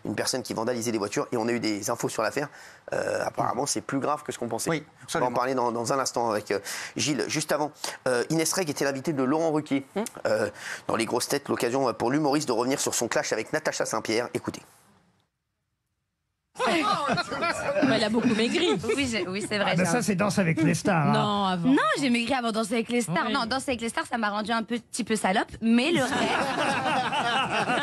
une personne qui vandalisait des voitures et on a eu des infos sur l'affaire. Apparemment, c'est plus grave que ce qu'on pensait. Oui, on va en parler dans un instant avec Gilles. Juste avant, Inès Reg était l'invitée de Laurent Ruquier dans Les Grosses Têtes, l'occasion pour l'humoriste de revenir sur son clash avec Natacha Saint-Pierre. Écoutez. Elle a beaucoup maigri. Oui, c'est vrai. Ah ben ça, c'est Danse avec les stars. Non, avant. Non, j'ai maigri avant Danser avec les stars. Oui. Non, Danser avec les stars, ça m'a rendu un petit peu salope, mais le reste...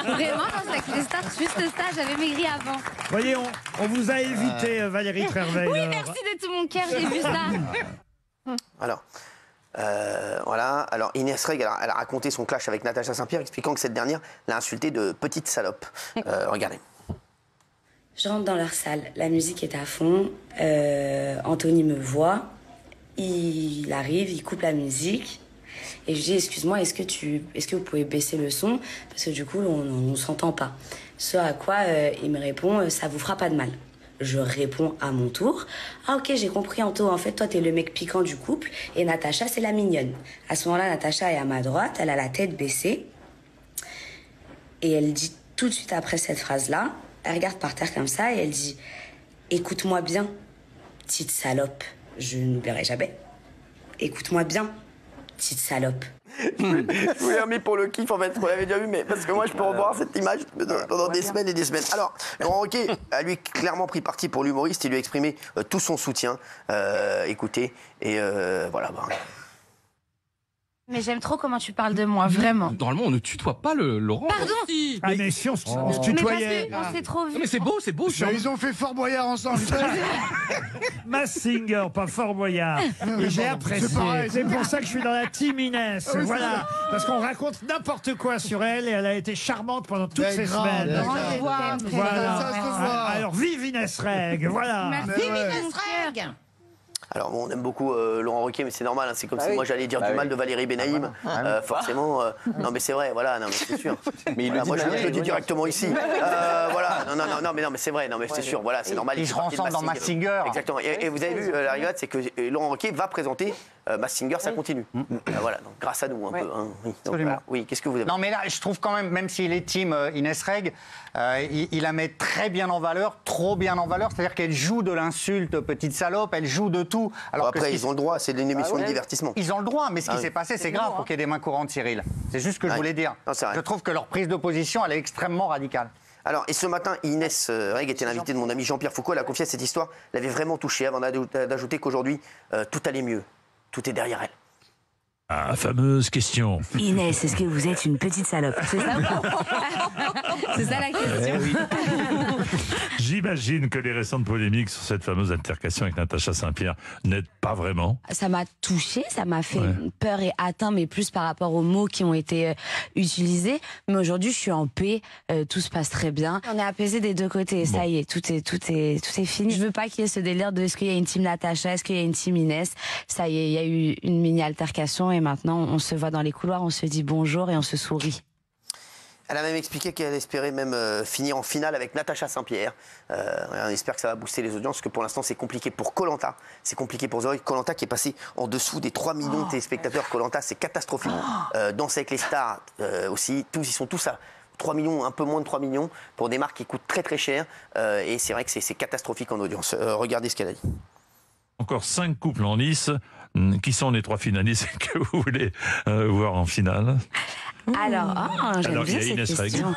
Vraiment, Danser avec les stars, juste ça, j'avais maigri avant. Voyez, on vous a évité, Valérie Trierweiler. Oui, merci de tout mon cœur, j'ai vu ça. Alors, voilà. Alors, Inès Reg, elle a raconté son clash avec Natacha Saint-Pierre, expliquant que cette dernière l'a insultée de petite salope. Regardez. Je rentre dans leur salle, la musique est à fond, Anthony me voit, il arrive, il coupe la musique et je dis excuse-moi, est-ce que vous pouvez baisser le son parce que du coup on ne s'entend pas. Ce à quoi il me répond ça vous fera pas de mal. Je réponds à mon tour. Ah ok, j'ai compris Anto, en fait toi t'es le mec piquant du couple et Natacha c'est la mignonne. À ce moment-là Natacha est à ma droite, elle a la tête baissée et elle dit tout de suite après cette phrase-là, elle regarde par terre comme ça et elle dit « Écoute-moi bien, petite salope. » Je n'oublierai jamais. « Écoute-moi bien, petite salope. » Je vous l'ai remis pour le kiff, en fait, on l'avait déjà vu, mais parce que moi, je peux revoir cette image pendant des semaines et des semaines. Alors, Laurent Ruquier a lui clairement pris parti pour l'humoriste et lui a exprimé tout son soutien. Écoutez, et voilà. Bah. Mais j'aime trop comment tu parles de moi, vraiment. Normalement, on ne tutoie pas le Laurent. Pardon. Ah mais si, on se Mais tutoyait. parce que on s'est trop vu. Non, mais c'est beau, c'est beau. Ils ont fait Fort Boyard ensemble. Mass Singer, pas Fort Boyard. Et j'ai apprécié. C'est pour ça que je suis dans la team Inès. Voilà. Parce qu'on raconte n'importe quoi sur elle et elle a été charmante pendant toutes ces semaines. Voilà. Alors vive Inès Reg. Voilà. Merci Inès Reg. Alors, bon, on aime beaucoup Laurent Ruquier, mais c'est normal, hein, c'est comme si moi j'allais dire du mal de Valérie Benaïm. Forcément, non mais c'est vrai, voilà, non mais c'est sûr. Mais voilà, moi je le dis directement ici. Voilà, non mais c'est vrai, non mais c'est sûr, voilà, c'est normal. Ils seront ensemble dans Mass Singer. Exactement. Et vous avez vu, la rigolade, c'est que Laurent Ruquier va présenter Mass Singer, ça continue. Voilà, donc grâce à nous un peu. Hein. Oui, donc, voilà. Oui, qu'est-ce que vous avez? Non mais là, je trouve quand même s'il est team Inès Reg, il la met très bien en valeur, trop bien en valeur. C'est-à-dire qu'elle joue de l'insulte, petite salope, elle joue de tout. Alors après, ils ont le droit, c'est une émission de divertissement. Ils ont le droit, mais ce qui s'est passé, c'est grave pour qu'il y ait des mains courantes, Cyril. C'est juste ce que je voulais dire. Non, je trouve que leur prise de position, elle est extrêmement radicale. Alors, et ce matin, Inès Reg était l'invitée de mon ami Jean-Pierre Foucault. Elle a confié cette histoire, l'avait vraiment touchée avant d'ajouter qu'aujourd'hui, tout allait mieux. Tout est derrière elle. Ah, fameuse question. Inès, est-ce que vous êtes une petite salope? C'est ça ou pas? C'est ça la question. Oui. J'imagine que les récentes polémiques sur cette fameuse altercation avec Natacha Saint-Pierre n'aident pas vraiment. Ça m'a touchée, ça m'a fait peur et atteint, mais plus par rapport aux mots qui ont été utilisés. Mais aujourd'hui, je suis en paix, tout se passe très bien. On est apaisé des deux côtés, ça y est, tout est fini. Je veux pas qu'il y ait ce délire de est-ce qu'il y a une team Natacha, est-ce qu'il y a une team Inès. Ça y est, il y a eu une mini-altercation et maintenant on se voit dans les couloirs, on se dit bonjour et on se sourit. Elle a même expliqué qu'elle espérait même finir en finale avec Natacha Saint-Pierre. On espère que ça va booster les audiences, parce que pour l'instant c'est compliqué pour Koh-Lanta, c'est compliqué pour Zoé. Koh-Lanta qui est passé en dessous des 3 millions de téléspectateurs. Koh-Lanta, c'est catastrophique. Danser avec les stars aussi, ils sont tous à 3 millions, un peu moins de 3 millions, pour des marques qui coûtent très très cher. Et c'est vrai que c'est catastrophique en audience. Regardez ce qu'elle a dit. Encore 5 couples en lice. Qui sont les 3 finalistes que vous voulez voir en finale? Alors, j'aime bien cette question.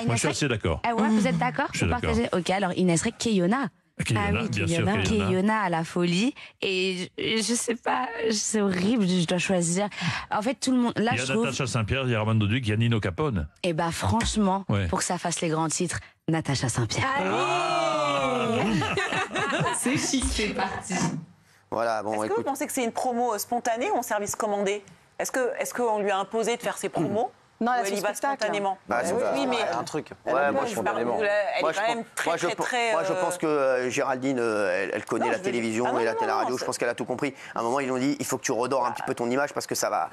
Moi, je suis assez d'accord. Ah ouais, vous êtes d'accord? Je suis d'accord. Ok, alors Inès Reg, Keyona. Bien sûr, Keyona à la folie. Et je sais pas, c'est horrible, je dois choisir. En fait, tout le monde. Là, il y a Natacha Saint-Pierre, il y a Armando Duc, il y a Nino Capone. Et bah, franchement, pour que ça fasse les grands titres, Natacha Saint-Pierre. C'est chic, c'est parti. Voilà, bon, est-ce que vous pensez que c'est une promo spontanée ou en service commandé? Est-ce qu'on lui a imposé de faire ses promos? Non, elle y va spontanément. Oui, mais un truc. Moi, spontanément. Elle est quand même très. Moi, je pense que Géraldine, elle connaît la télévision et la radio. Je pense qu'elle a tout compris. À un moment, ils lui ont dit il faut que tu redores un petit peu ton image parce que ça va,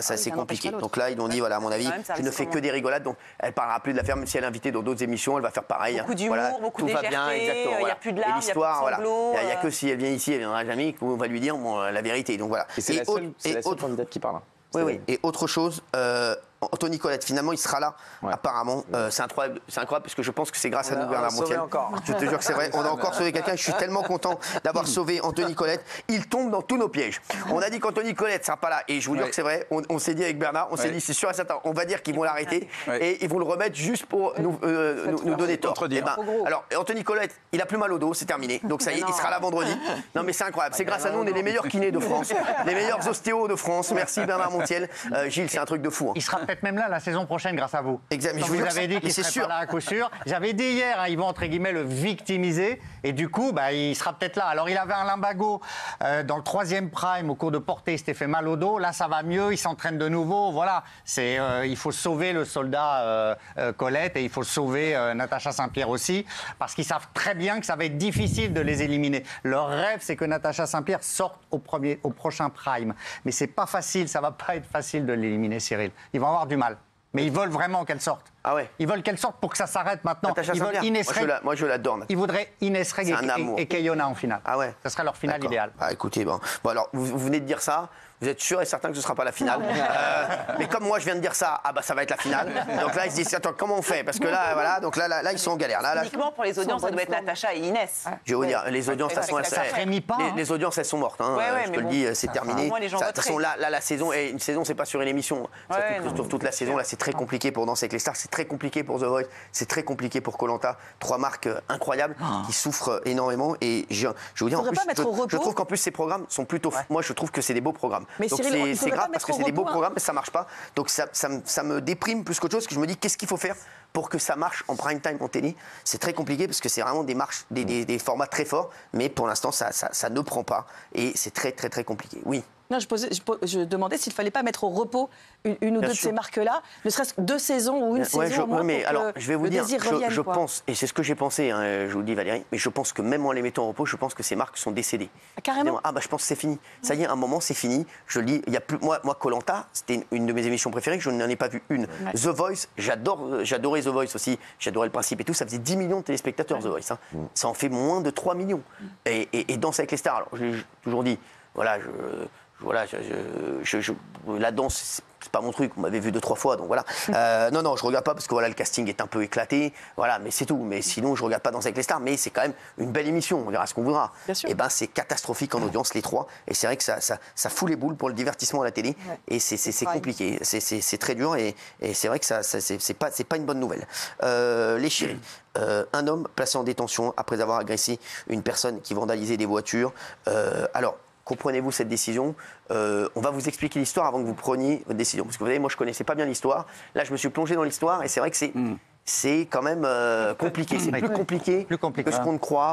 c'est compliqué. Donc là, ils lui ont dit voilà, à mon avis, je ne fais que des rigolades. Donc, elle parlera plus de l'affaire, même si elle est invitée dans d'autres émissions, elle va faire pareil. Beaucoup d'humour, beaucoup de légèreté. Il n'y a plus de larmes, il n'y a plus de sanglots. Il n'y a que si elle vient ici, elle ne viendra jamais, qu'on va lui dire la vérité. Donc voilà. Et c'est la seule candidate qui parle. Oui. Et autre chose. Anthony Colette, finalement, il sera là, apparemment. C'est incroyable parce que je pense que c'est grâce à nous, Bernard Montiel. Je te jure que c'est vrai. On a encore sauvé quelqu'un. Je suis tellement content d'avoir sauvé Anthony Colette. Il tombe dans tous nos pièges. On a dit qu'Anthony Colette ne sera pas là. Et je vous dis que c'est vrai. On s'est dit avec Bernard, on s'est dit, c'est sûr et certain, on va dire qu'ils vont l'arrêter et ils vont le remettre juste pour nous donner tort. Alors, Anthony Colette, il a plus mal au dos, c'est terminé. Donc ça y est, il sera là vendredi. Non, mais c'est incroyable. C'est grâce à nous, on est les meilleurs kinés de France, les meilleurs ostéos de France. Merci Bernard Montiel. Gilles, c'est un truc de fou. Il sera peut-être même là la saison prochaine grâce à vous. Exactement. Vous avez dit qu'il serait pas là à coup sûr. J'avais dit hier, ils vont entre guillemets le victimiser et du coup, il sera peut-être là. Alors il avait un lumbago dans le 3e prime au cours de portée, il s'était fait mal au dos. Là, ça va mieux, il s'entraîne de nouveau. Voilà, il faut sauver le soldat Colette et il faut sauver Natacha Saint-Pierre aussi parce qu'ils savent très bien que ça va être difficile de les éliminer. Leur rêve, c'est que Natacha Saint-Pierre sorte au prochain prime. Mais c'est pas facile, ça va pas être facile de l'éliminer, Cyril. Ils vont avoir du mal. Mais ils veulent vraiment qu'elle sorte. Ah ouais. Ils veulent qu'elle sorte pour que ça s'arrête maintenant. Ils veulent Inès Reg. Moi, je l'adore. Ils voudraient Inès Reg et Kayona en finale. Ah ouais. Ça serait leur finale idéale. Écoutez, bon alors, vous venez de dire ça. Vous êtes sûr et certain que ce ne sera pas la finale. Mais comme moi, je viens de dire ça, ça va être la finale. Donc là, ils se disent, attends, comment on fait? Parce que là, voilà, donc là, ils sont en galère. Uniquement pour les audiences, ça doit être Natacha et Inès. Je vais vous dire, les audiences, les audiences, elles sont mortes. Je te le dis, c'est terminé. De toute façon, là, la saison, une saison, c'est pas sur une émission. Sur toute la saison, là, c'est très compliqué pour Danser avec les stars. C'est très compliqué pour The Voice. C'est très compliqué pour Koh-Lanta. 3 marques incroyables qui souffrent énormément. Et je vous dis, en plus, je trouve qu'en plus, ces programmes sont plutôt. Moi, je trouve que c'est des beaux programmes. C'est grave parce que c'est des beaux programmes, mais ça marche pas. Donc ça me déprime plus qu'autre chose, que je me dis qu'est-ce qu'il faut faire pour que ça marche en prime time en télé. C'est très compliqué parce que c'est vraiment des formats très forts, mais pour l'instant ça ne prend pas et c'est très très très compliqué. Oui. Non, je demandais s'il ne fallait pas mettre au repos une ou deux de ces marques-là, ne serait-ce que 2 saisons ou une saison au moins mais pour alors, que je vais vous le dire, désir revienne. je pense, et c'est ce que j'ai pensé, je vous le dis Valérie, mais je pense que même en les mettant au repos, je pense que ces marques sont décédées. Carrément. Je pense que c'est fini. Ça y est, à un moment, c'est fini. Je le dis, il y a plus. Moi, Koh-Lanta, c'était une de mes émissions préférées, je n'en ai pas vu une. Ouais. The Voice, j'adorais The Voice aussi, j'adorais le principe et tout, ça faisait 10 millions de téléspectateurs, The Voice. Ça en fait moins de 3 millions. Et Danse avec les stars, alors j'ai toujours dit, la danse, c'est pas mon truc. On m'avait vu 2-3 fois, donc voilà. Non, je regarde pas parce que le casting est un peu éclaté. Voilà, mais c'est tout. Mais sinon, je regarde pas Danser avec les stars. Mais c'est quand même une belle émission. On verra ce qu'on voudra. Et c'est catastrophique en audience les 3. Et c'est vrai que ça fout les boules pour le divertissement à la télé. Ouais. Et c'est compliqué. C'est très dur. Et c'est vrai que c'est pas une bonne nouvelle. Les chéris. Un homme placé en détention après avoir agressé une personne qui vandalisait des voitures. Alors. Comprenez-vous cette décision? On va vous expliquer l'histoire avant que vous preniez votre décision. Parce que vous savez, moi, je ne connaissais pas bien l'histoire. Là, je me suis plongé dans l'histoire et c'est vrai que c'est quand même compliqué. C'est plus compliqué que ce qu'on ne croit.